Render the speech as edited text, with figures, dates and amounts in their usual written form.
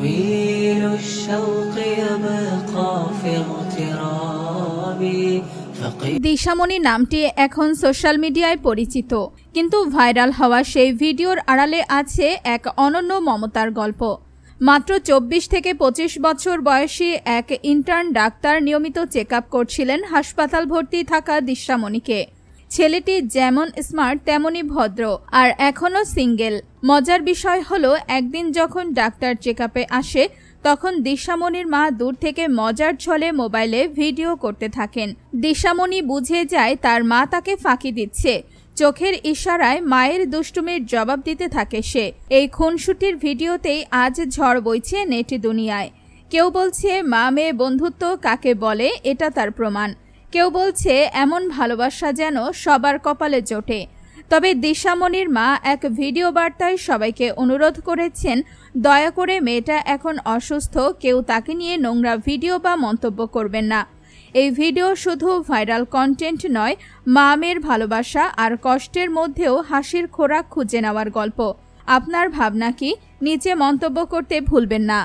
طويل الشوق يبقى في اغترابي দিশামণি নামটি এখন সোশ্যাল মিডিয়ায় পরিচিত, কিন্তু ভাইরাল হওয়া সেই ভিডিওর আড়ালে আছে এক অনন্য মমতার গল্প। মাত্র 24 থেকে 25 বছর বয়সী এক ইন্টার্ন ডাক্তার নিয়মিত চেক আপ করছিলেন হাসপাতাল ভর্তি থাকা দিশামণিকে। ছেলেটি যেমন স্মার্ট তেমনই ভদ্র আর এখনো সিঙ্গেল। মজার বিষয় হলো, একদিন যখন ডাক্তার চেক আপে আসে তখন দিশামণির মা দূর থেকে মজার ছলে মোবাইলে ভিডিও করতে থাকেন। দিশামণি বুঝে যায় তার মা তাকে ফাঁকি দিচ্ছে। চোখের ইশারায় মায়ের দুষ্টুমির জবাব দিতে থাকে সে। এই খুনসুটির ভিডিওতেই আজ ঝড় বইছে নেট দুনিয়ায়। কেউ বলছে মা মেয়ে বন্ধুত্ব কাকে বলে, এটা তার প্রমাণ। কেউ বলছে এমন ভালোবাসা যেন সবার কপালে জোটে। তবে দিশামণির মা এক ভিডিও বার্তায় সবাইকে অনুরোধ করেছেন, দয়া করে মেয়েটা এখন অসুস্থ, কেউ তাকে নিয়ে নোংরা ভিডিও বা মন্তব্য করবেন না। এই ভিডিও শুধু ভাইরাল কন্টেন্ট নয়, মা মেয়ের ভালোবাসা আর কষ্টের মধ্যেও হাসির খোরাক খুঁজে নেওয়ার গল্প। আপনার ভাবনা কি? নিচে মন্তব্য করতে ভুলবেন না।